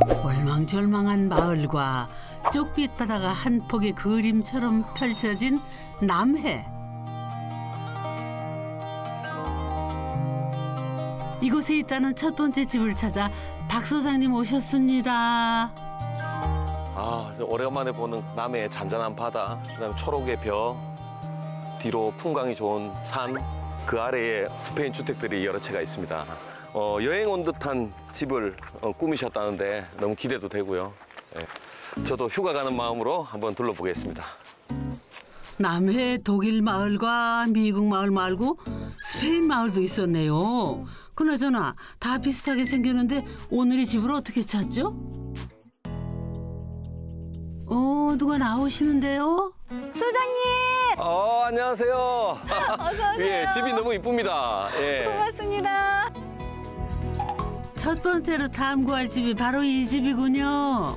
월망졸망한 마을과 쪽빛 바다가 한 폭의 그림처럼 펼쳐진 남해. 이곳에 있다는 첫 번째 집을 찾아 박 소장님 오셨습니다. 오래간만에 보는 남해의 잔잔한 바다, 그다음에 초록의 벼, 뒤로 풍광이 좋은 산, 그 아래에 스페인 주택들이 여러 채가 있습니다. 여행 온 듯한 집을 꾸미셨다는데 너무 기대도 되고요. 네. 저도 휴가 가는 마음으로 한번 둘러보겠습니다. 남해 독일 마을과 미국 마을 말고 스페인 마을도 있었네요. 그나저나 다 비슷하게 생겼는데 오늘의 집을 어떻게 찾죠? 누가 나오시는데요? 소장님! 안녕하세요. 어서 오세요. 예, 집이 너무 이쁩니다. 예. 고맙습니다. 첫 번째로 탐구할 집이 바로 이 집이군요.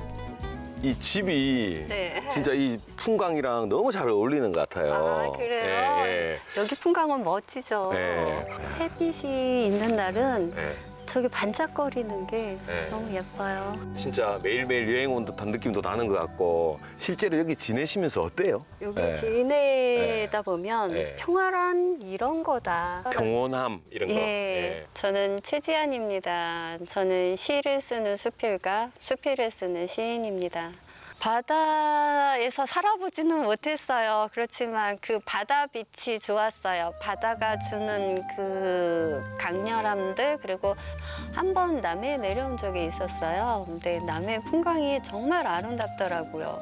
이 집이 네. 진짜 이 풍광이랑 너무 잘 어울리는 것 같아요. 아, 그래요? 예, 여기 풍광은 멋지죠. 예. 햇빛이 있는 날은 예. 저기 반짝거리는 게 네. 너무 예뻐요. 진짜 매일매일 여행 온 듯한 느낌도 나는 것 같고 실제로 여기 지내시면서 어때요? 여기 예. 지내다 보면 예. 평화란 이런 거다. 평온함 이런 거. 예, 저는 최지안입니다. 저는 시를 쓰는 수필가, 수필을 쓰는 시인입니다. 바다에서 살아보지는 못했어요. 그렇지만 그 바다 빛이 좋았어요. 바다가 주는 그 강렬함들, 그리고 한 번 남해에 내려온 적이 있었어요. 근데 남해 풍광이 정말 아름답더라고요.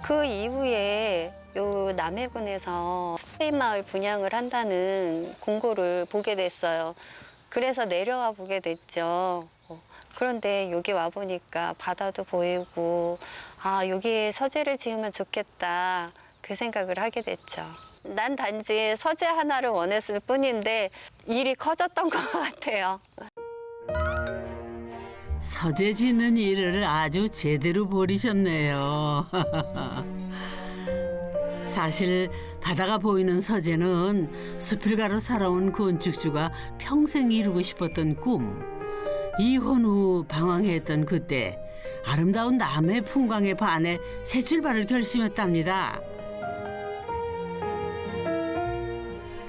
그 이후에 요 남해군에서 스페인 마을 분양을 한다는 공고를 보게 됐어요. 그래서 내려와 보게 됐죠. 그런데 여기 와보니까 바다도 보이고 여기에 서재를 지으면 좋겠다 그 생각을 하게 됐죠. 난 단지 서재 하나를 원했을 뿐인데 일이 커졌던 것 같아요. 서재 짓는 일을 아주 제대로 벌이셨네요. 사실 바다가 보이는 서재는 수필가로 살아온 건축주가 평생 이루고 싶었던 꿈. 이혼 후 방황했던 그때 아름다운 남해 풍광에 반해 새 출발을 결심했답니다.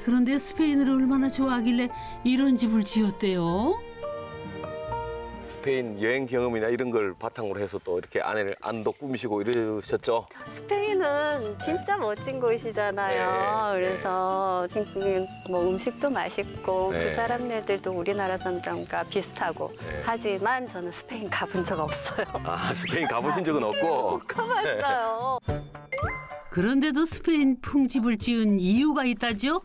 그런데 스페인을 얼마나 좋아하길래 이런 집을 지었대요? 스페인 여행 경험이나 이런 걸 바탕으로 해서 또 이렇게 안도 꾸미시고 이러셨죠? 스페인은 진짜 멋진 곳이잖아요. 네, 그래서 뭐 음식도 맛있고 네. 그 사람들도 우리나라 사람들과 비슷하고 네. 하지만 저는 스페인 가본 적 없어요. 스페인 가보신 적은 없고. 못 가봤어요. 그런데도 스페인 풍집을 지은 이유가 있다죠?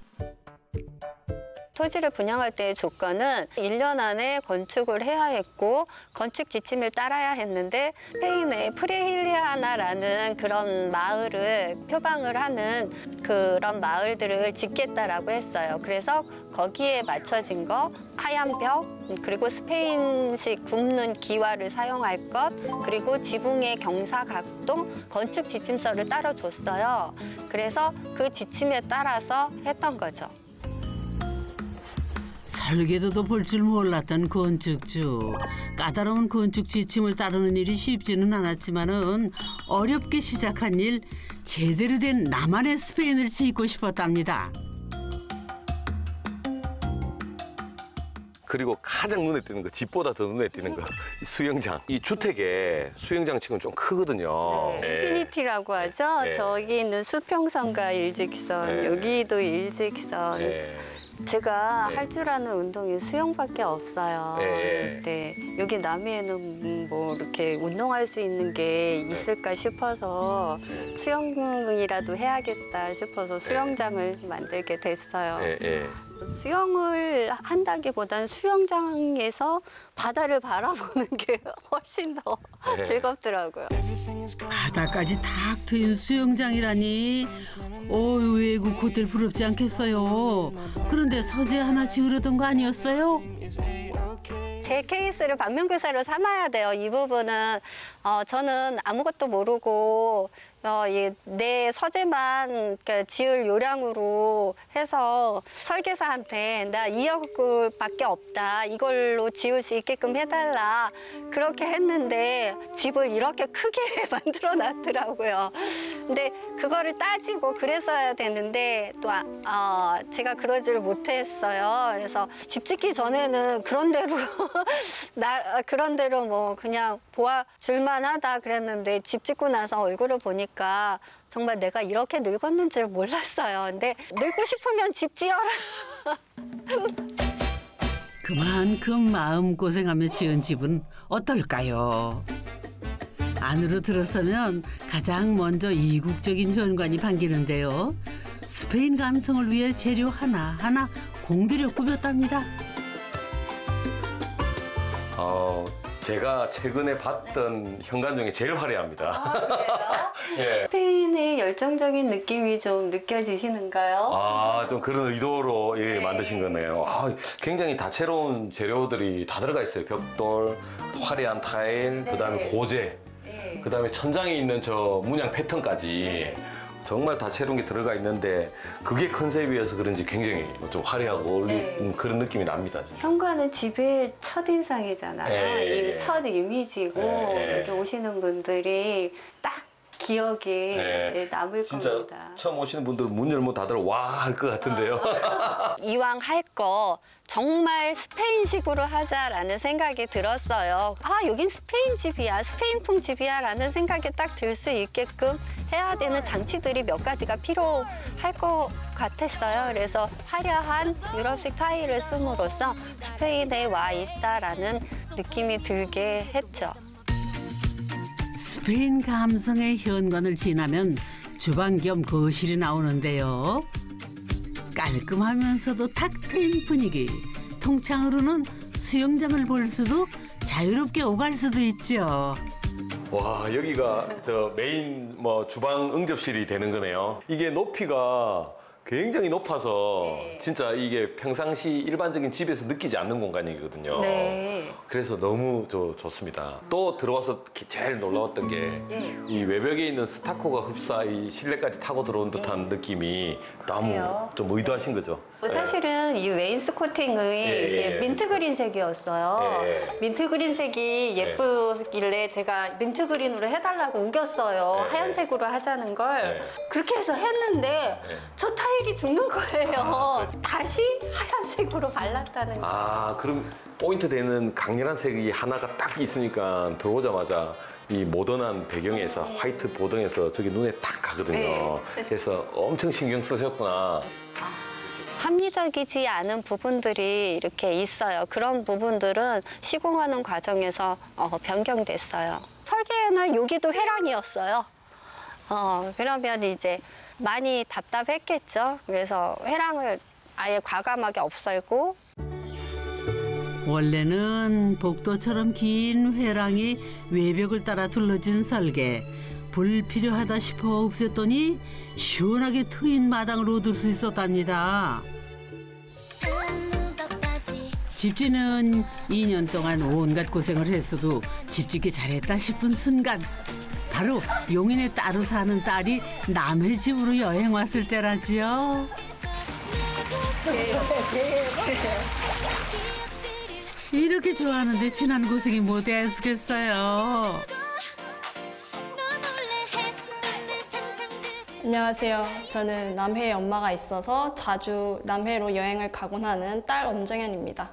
토지를 분양할 때의 조건은 1년 안에 건축을 해야 했고 건축 지침을 따라야 했는데 스페인의 프레힐리아나라는 그런 마을을 표방을 하는 그런 마을들을 짓겠다라고 했어요. 그래서 거기에 맞춰진 거 하얀 벽, 그리고 스페인식 굽는 기와를 사용할 것, 그리고 지붕의 경사각동, 건축 지침서를 따로 줬어요. 그래서 그 지침에 따라서 했던 거죠. 설계도도 볼 줄 몰랐던 건축주. 까다로운 건축 지침을 따르는 일이 쉽지는 않았지만은 어렵게 시작한 일, 제대로 된 나만의 스페인을 짓고 싶었답니다. 그리고 가장 눈에 띄는 거, 집보다 더 눈에 띄는 거, 이 수영장. 이 주택에 수영장 치고는 좀 크거든요. 네, 인피니티라고 하죠. 네. 저기 있는 수평선과 일직선, 네. 여기도 일직선. 네. 제가 네. 할 줄 아는 운동이 수영밖에 없어요. 네. 네. 여기 남해에는 뭐 이렇게 운동할 수 있는 게 있을까 싶어서 수영이라도 해야겠다 싶어서 수영장을 만들게 됐어요. 예, 예. 수영을 한다기보단 수영장에서 바다를 바라보는 게 훨씬 더 네. 즐겁더라고요. 바다까지 탁 트인 수영장이라니. 외국 호텔 부럽지 않겠어요. 그런데 서재 하나 지으려던 거 아니었어요? 제 케이스를 반면교사로 삼아야 돼요. 이 부분은 저는 아무것도 모르고 내 서재만 그러니까 지을 요량으로 해서 설계사한테 나 2억밖에 없다. 이걸로 지을 수 있게끔 해달라. 그렇게 했는데 집을 이렇게 크게 만들어 놨더라고요. 근데 그거를 따지고 그랬어야 되는데 또 제가 그러지를 못했어요. 그래서 집 짓기 전에는 그런 대로 뭐 그냥 보아줄만 하다 그랬는데 집 짓고 나서 얼굴을 보니까 정말 내가 이렇게 늙었는지를 몰랐어요. 근데 늙고 싶으면 집 지어라. 그만큼 마음고생하며 지은 집은 어떨까요? 안으로 들어서면 가장 먼저 이국적인 현관이 반기는데요. 스페인 감성을 위해 재료 하나하나 공들여 꾸몄답니다. 제가 최근에 봤던 현관 중에 제일 화려합니다. 예. 스페인의 열정적인 느낌이 좀 느껴지시는가요? 좀 그런 의도로 만드신 거네요. 굉장히 다채로운 재료들이 다 들어가 있어요. 벽돌, 화려한 타일, 그다음에 고재, 그다음에 천장에 있는 저 문양 패턴까지 정말 다채로운 게 들어가 있는데 그게 컨셉이어서 그런지 굉장히 좀 화려하고 그런 느낌이 납니다. 진짜. 현관은 집의 첫인상이잖아요. 첫 이미지고 여기 오시는 분들이 딱 기억에 남을 진짜 겁니다. 처음 오시는 분들 문 열면 다들 와 할 것 같은데요. 이왕 할 거 정말 스페인식으로 하자라는 생각이 들었어요. 여긴 스페인 집이야, 스페인풍 집이야 라는 생각이 딱 들 수 있게끔 해야 되는 장치들이 몇 가지가 필요할 것 같았어요. 그래서 화려한 유럽식 타일을 씀으로써 스페인에 와 있다라는 느낌이 들게 했죠. 스페인 감성의 현관을 지나면 주방 겸 거실이 나오는데요. 깔끔하면서도 탁 트인 분위기. 통창으로는 수영장을 볼 수도 자유롭게 오갈 수도 있죠. 와, 여기가 저 메인 주방 응접실이 되는 거네요. 이게 높이가 굉장히 높아서 진짜 이게 평상시 일반적인 집에서 느끼지 않는 공간이거든요. 그래서 너무 좋습니다. 또 들어와서 제일 놀라웠던 게 이 외벽에 있는 스타코가 흡사 이 실내까지 타고 들어온 듯한 느낌이 너무 좀 의도하신 거죠. 사실은 이 웨인스코팅의 민트그린색이었어요. 민트그린색이 예쁘길래 제가 민트그린으로 해달라고 우겼어요. 하얀색으로 하자는 걸. 그렇게 해서 했는데 저 타일이 죽는 거예요. 다시 하얀색으로 발랐다는 거. 그럼 포인트 되는 강렬한 색이 하나가 딱 있으니까 들어오자마자 이 모던한 배경에서 화이트 보등에서 저기 눈에 탁 가거든요. 그래서 엄청 신경 쓰셨구나. 합리적이지 않은 부분들이 이렇게 있어요. 그런 부분들은 시공하는 과정에서 변경됐어요. 설계는 여기도 회랑이었어요. 그러면 이제 많이 답답했겠죠. 그래서 회랑을 아예 과감하게 없애고 원래는 복도처럼 긴 회랑이 외벽을 따라 둘러진 설계. 불필요하다 싶어 없앴더니 시원하게 트인 마당을 얻을 수 있었답니다. 집지는 2년 동안 온갖 고생을 했어도 집짓기 잘했다 싶은 순간 바로 용인에 따로 사는 딸이 남의 집으로 여행 왔을 때라지요. 이렇게 좋아하는데 지난 고생이 못 애쓰겠어요. 안녕하세요. 저는 남해에 엄마가 있어서 자주 남해로 여행을 가곤 하는 딸 엄정현입니다.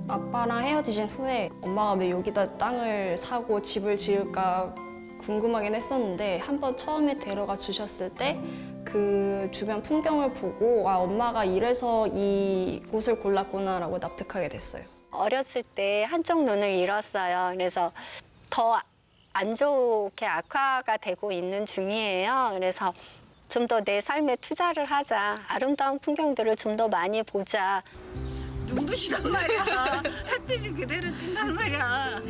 아빠랑 헤어지신 후에 엄마가 왜 여기다 땅을 사고 집을 지을까 궁금하긴 했었는데 한번 처음에 데려가 주셨을 때 그 주변 풍경을 보고 엄마가 이래서 이 곳을 골랐구나라고 납득하게 됐어요. 어렸을 때 한쪽 눈을 잃었어요. 그래서 더 안 좋게 악화가 되고 있는 중이에요. 그래서 좀 더 내 삶에 투자를 하자. 아름다운 풍경들을 좀 더 많이 보자. 눈부시단 말이야. 햇빛이 그대로 뜬단 말이야.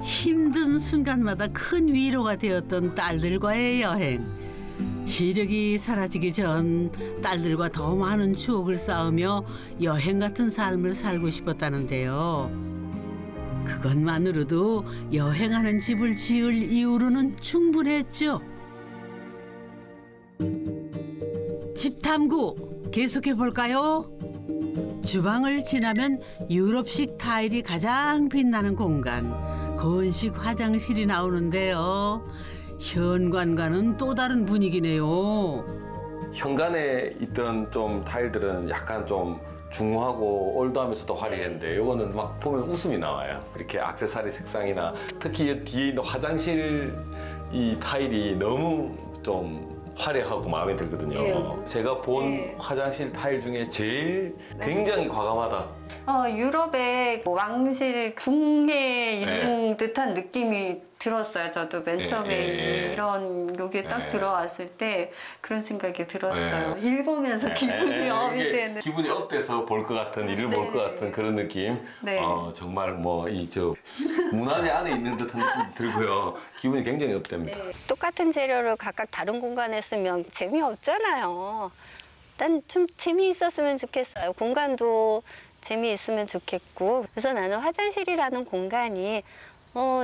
힘든 순간마다 큰 위로가 되었던 딸들과의 여행. 시력이 사라지기 전 딸들과 더 많은 추억을 쌓으며 여행 같은 삶을 살고 싶었다는데요. 그 그것만으로도 여행하는 집을 지을 이유로는 충분했죠. 집 탐구 계속해 볼까요? 주방을 지나면 유럽식 타일이 가장 빛나는 공간, 건식 화장실이 나오는데요. 현관과는 또 다른 분위기네요. 현관에 있던 좀 타일들은 약간 좀 중후하고 올드하면서도 화려했는데 이거는 막 보면 웃음이 나와요. 이렇게 액세서리 색상이나 특히 이 뒤에 있는 화장실 이 타일이 너무 좀 화려하고 마음에 들거든요. 네. 제가 본 네. 화장실 타일 중에 제일 굉장히 과감하다. 유럽의 왕실 궁에 있는 듯한 느낌이 들었어요. 저도 맨 처음에 이런 여기에 딱 들어왔을 때 그런 생각이 들었어요. 읽으면서 기분이 업이 되는. 기분이 업돼서 볼 것 같은, 일을 볼 것 같은 그런 느낌. 네. 정말 뭐 이 문화재 안에 있는 듯한 느낌이 들고요. 기분이 굉장히 업됩니다. 똑같은 재료를 각각 다른 공간에 쓰면 재미없잖아요. 난 좀 재미있었으면 좋겠어요. 공간도 재미있으면 좋겠고. 그래서 나는 화장실이라는 공간이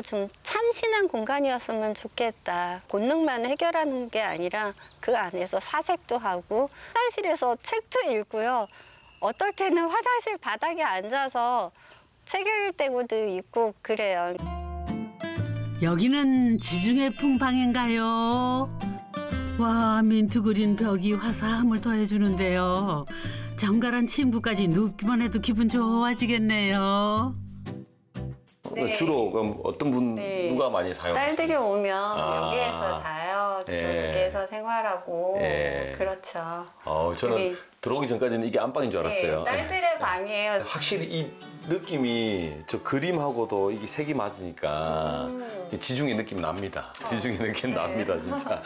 좀 참신한 공간이었으면 좋겠다. 본능만 해결하는 게 아니라 그 안에서 사색도 하고 화장실에서 책도 읽고요. 어떨 때는 화장실 바닥에 앉아서 책 읽을 때도 있고 그래요. 여기는 지중해 풍방인가요? 와, 민트 그린 벽이 화사함을 더해주는데요. 정갈한 침구까지 눕기만 해도 기분 좋아지겠네요. 네. 주로 그럼 어떤 분 네. 누가 많이 사용하세요? 딸들이 오면 여기에서 자요. 예. 여기에서 생활하고 예. 그렇죠. 저는 여기- 들어오기 전까지는 이게 안방인 줄 알았어요. 딸들의 방이에요. 확실히 이 느낌이 저 그림하고도 이게 색이 맞으니까 지중해 느낌 납니다. 지중해 느낌 납니다, 진짜.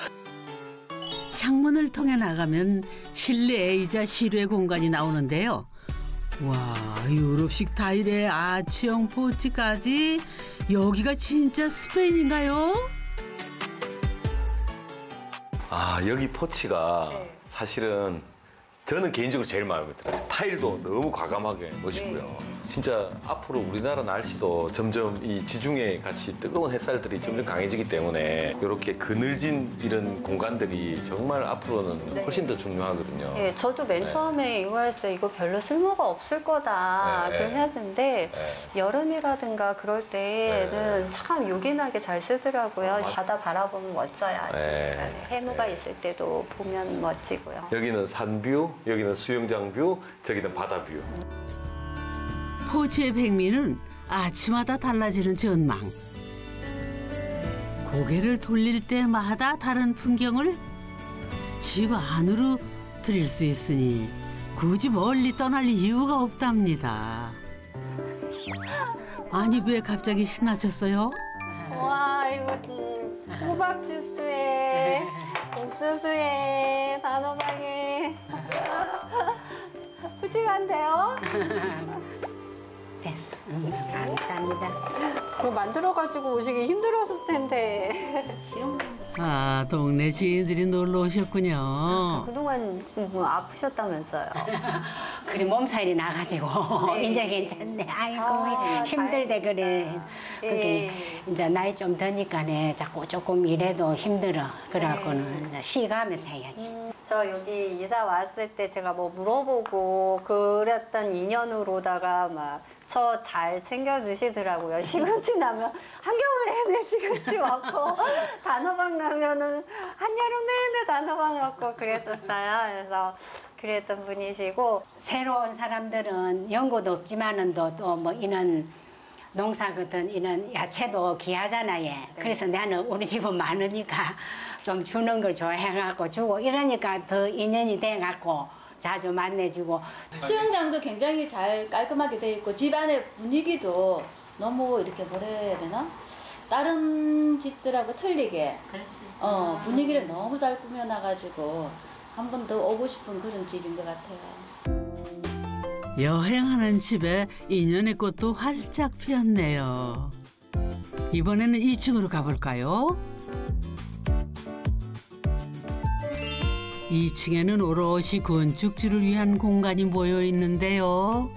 창문을 통해 나가면 실내이자 실외 공간이 나오는데요. 와, 유럽식 타일에 아치형 포치까지. 여기가 진짜 스페인인가요? 여기 포치가 네. 사실은 저는 개인적으로 제일 마음에 들어요. 타일도 너무 과감하게 멋있고요. 진짜 앞으로 우리나라 날씨도 점점 이 지중해 같이 뜨거운 햇살들이 점점 강해지기 때문에 이렇게 그늘진 이런 공간들이 정말 앞으로는 훨씬 더 중요하거든요. 예, 저도 맨 처음에 이거 했을 때 이거 별로 쓸모가 없을 거다 네, 그걸 네. 했는데 네. 여름이라든가 그럴 때는 참 요긴하게 잘 쓰더라고요. 바다 바라보면 멋져요. 아주. 네. 해무가 있을 때도 보면 멋지고요. 여기는 산뷰, 여기는 수영장 뷰, 저기는 바다 뷰. 포치의 백미는 아침마다 달라지는 전망. 고개를 돌릴 때마다 다른 풍경을 집 안으로 들일 수 있으니 굳이 멀리 떠날 이유가 없답니다. 아니, 왜 갑자기 신나셨어요? 와, 이거 호박 주스에 옥수수에 단호박에 푸짐한데요? 됐어. 감사합니다. 그거 만들어가지고 오시기 힘들었을 텐데. 동네 지인들이 놀러 오셨군요. 그동안 아프셨다면서요? 그래 몸살이 나가지고 이제 괜찮네. 아이고 힘들대 그래. 그게 이제 나이 좀 드니까네 자꾸 조금 일해도 힘들어. 그래갖고는 이제 쉬가면서 해야지. 저 여기 이사 왔을 때 제가 뭐 물어보고 그랬던 인연으로다가 막 저 잘 챙겨주시더라고요. 시금치 나면 한겨울 내내 시금치 먹고 단호박 나면은 한여름 내내 단호박 먹고 그랬었어요. 그래서 그랬던 분이시고 새로운 사람들은 연고도 없지만은 또 뭐 이런 농사 같은 이런 야채도 귀하잖아요. 그래서 나는 우리 집은 많으니까 좀 주는 걸 좋아해갖고 주고 이러니까 더 인연이 돼갖고 자주 만나주고. 수영장도 굉장히 잘 깔끔하게 돼 있고 집 안의 분위기도 너무 이렇게 뭐라 해야 되나? 다른 집들하고 틀리게 분위기를 너무 잘 꾸며놔가지고 한 번 더 오고 싶은 그런 집인 것 같아요. 여행하는 집에 인연의 꽃도 활짝 피었네요. 이번에는 2층으로 가볼까요? 2층에는 오롯이 건축주를 위한 공간이 모여 있는데요.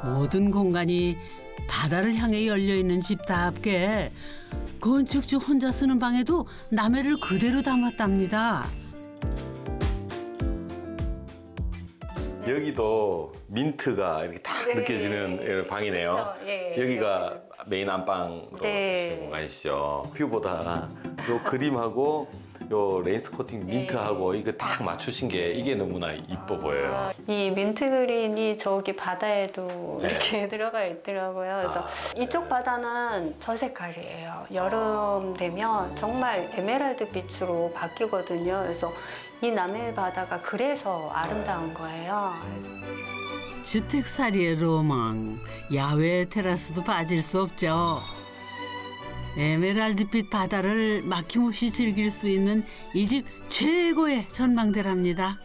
모든 공간이 바다를 향해 열려있는 집답게 건축주 혼자 쓰는 방에도 남해를 그대로 담았답니다. 여기도 민트가 이렇게 딱 네. 느껴지는 방이네요. 그렇죠. 예. 여기가 메인 안방으로 네. 쓰시는 공간이시죠. 뷰보다 요 그림하고 요 레인스코팅 민트하고 이거 딱 맞추신 게 이게 너무나 이뻐 보여요. 이 민트 그린이 저기 바다에도 네. 이렇게 들어가 있더라고요. 그래서 이쪽 바다는 저 색깔이에요. 여름 되면 정말 에메랄드 빛으로 바뀌거든요. 그래서 이 남해 바다가 그래서 아름다운 거예요. 그래서 주택살이의 로망, 야외 테라스도 빠질 수 없죠. 에메랄드빛 바다를 막힘없이 즐길 수 있는 이 집 최고의 전망대랍니다.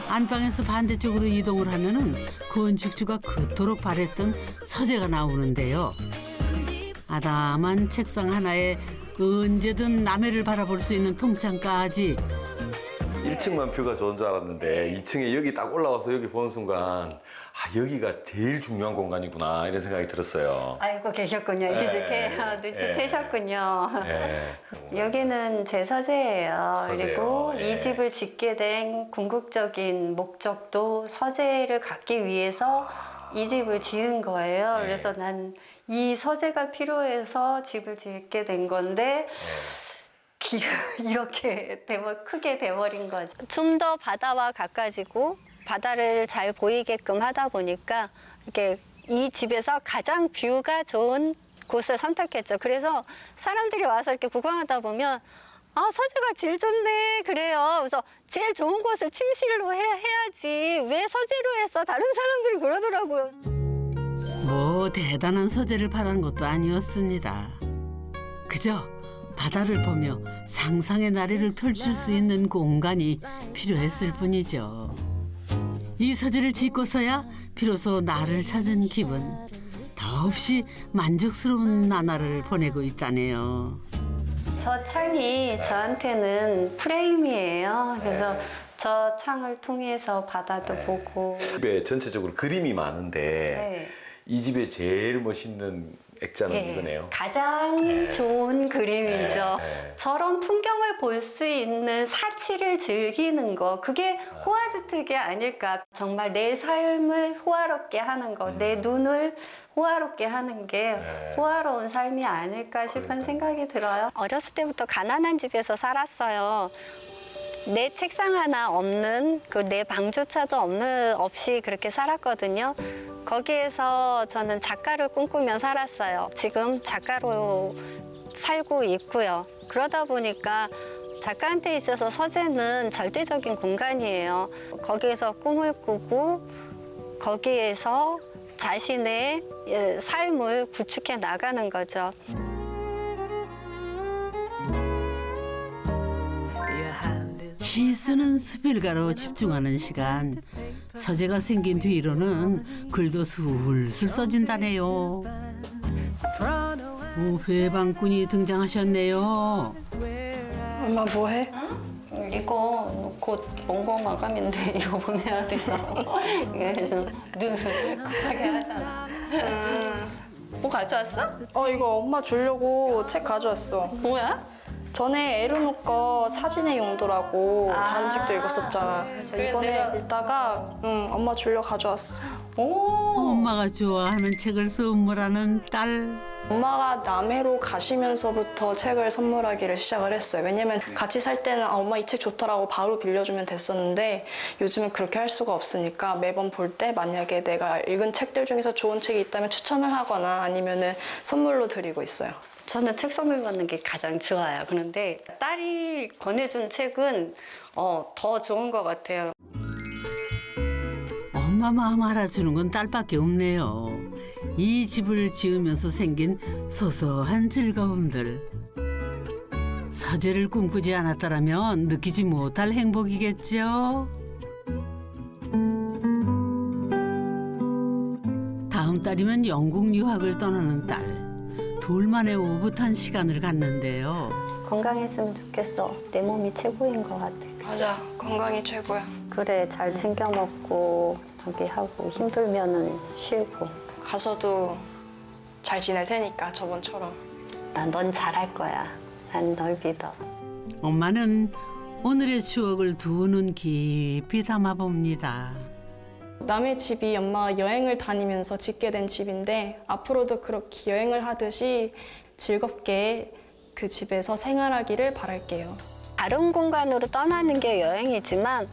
안방에서 반대쪽으로 이동을 하면은 건축주가 그토록 바랬던 서재가 나오는데요. 아담한 책상 하나에 언제든 남해를 바라볼 수 있는 통창까지. 1층만 뷰가 좋은 줄 알았는데 2층에 여기 딱 올라와서 여기 보는 순간 여기가 제일 중요한 공간이구나 이런 생각이 들었어요. 알고 계셨군요. 이렇게 눈치채셨군요. 네. 여기는 제 서재예요. 서재요. 그리고 예. 이 집을 짓게 된 궁극적인 목적도 서재를 갖기 위해서 이 집을 지은 거예요. 예. 그래서 난 이 서재가 필요해서 집을 짓게 된 건데 이렇게 크게 돼버린 거죠. 좀 더 바다와 가까워지고 바다를 잘 보이게끔 하다 보니까 이렇게 이 집에서 가장 뷰가 좋은 곳을 선택했죠. 그래서 사람들이 와서 이렇게 구경하다 보면 아, 서재가 제일 좋네 그래요. 그래서 제일 좋은 곳을 침실로 해야지 왜 서재로 했어? 다른 사람들이 그러더라고요. 뭐 대단한 서재를 바란 것도 아니었습니다. 그저 바다를 보며 상상의 나래를 펼칠 수 있는 공간이 필요했을 뿐이죠. 이 서재를 짓고서야 비로소 나를 찾은 기분. 더없이 만족스러운 나날을 보내고 있다네요. 저 창이 저한테는 프레임이에요. 그래서 저 창을 통해서 바다도 보고. 집에 전체적으로 그림이 많은데 네. 이 집에 제일 멋있는 액자는 예, 이거네요. 가장 좋은 그림이죠. 저런 풍경을 볼 수 있는 사치를 즐기는 거, 그게 호화주택이 아닐까. 정말 내 삶을 호화롭게 하는 거, 내 눈을 호화롭게 하는 게 호화로운 삶이 아닐까 싶은 생각이 들어요. 어렸을 때부터 가난한 집에서 살았어요. 내 책상 하나 없는, 내 방조차도 없이 그렇게 살았거든요. 거기에서 저는 작가를 꿈꾸며 살았어요. 지금 작가로 살고 있고요. 그러다 보니까 작가한테 있어서 서재는 절대적인 공간이에요. 거기에서 꿈을 꾸고 거기에서 자신의 삶을 구축해 나가는 거죠. 시 쓰는 수필가로 집중하는 시간. 서재가 생긴 뒤로는 글도 술술 써진다네요. 오, 회방꾼이 등장하셨네요. 엄마 뭐해? 이거 곧 원고 마감인데 이거 보내야 돼서 그래서 늘 급하게 하잖아. 뭐 가져왔어? 이거 엄마 주려고 책 가져왔어. 뭐야? 전에 에르노 거 사진의 용도라고 다른 책도 읽었었잖아. 그래서 그래, 이번에 내가- 읽다가 엄마 주려고 가져왔어. 오. 엄마가 좋아하는 책을 선물하는 딸. 엄마가 남해로 가시면서부터 책을 선물하기를 시작을 했어요. 왜냐면 같이 살 때는 엄마 이 책 좋더라고 바로 빌려주면 됐었는데 요즘은 그렇게 할 수가 없으니까 매번 볼 때 만약에 내가 읽은 책들 중에서 좋은 책이 있다면 추천을 하거나 아니면은 선물로 드리고 있어요. 저는 책 선물 받는 게 가장 좋아요. 그런데 딸이 권해준 책은 더 좋은 것 같아요. 엄마 마음 알아주는 건 딸밖에 없네요. 이 집을 지으면서 생긴 소소한 즐거움들. 서재를 꿈꾸지 않았다라면 느끼지 못할 행복이겠죠. 다음 달이면 영국 유학을 떠나는 딸. 둘만의 오붓한 시간을 갖는데요. 건강했으면 좋겠어. 내 몸이 최고인 것 같아. 맞아, 건강이 최고야. 그래, 잘 챙겨 먹고 저기 하고 힘들면은 쉬고. 가서도 잘 지낼 테니까 저번처럼. 넌 잘할 거야. 난 널 믿어. 엄마는 오늘의 추억을 두 눈 깊이 담아봅니다. 남의 집이 엄마가 여행을 다니면서 짓게 된 집인데 앞으로도 그렇게 여행을 하듯이 즐겁게 그 집에서 생활하기를 바랄게요. 다른 공간으로 떠나는 게 여행이지만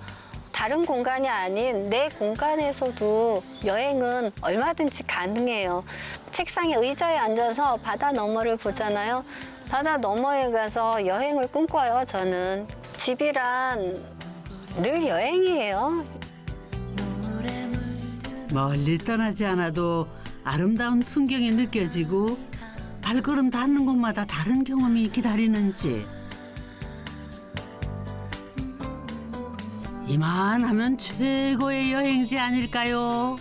다른 공간이 아닌 내 공간에서도 여행은 얼마든지 가능해요. 책상에 의자에 앉아서 바다 너머를 보잖아요. 바다 너머에 가서 여행을 꿈꿔요, 저는. 집이란 늘 여행이에요. 멀리 떠나지 않아도 아름다운 풍경이 느껴지고 발걸음 닿는 곳마다 다른 경험이 기다리는지 이만하면 최고의 여행지 아닐까요?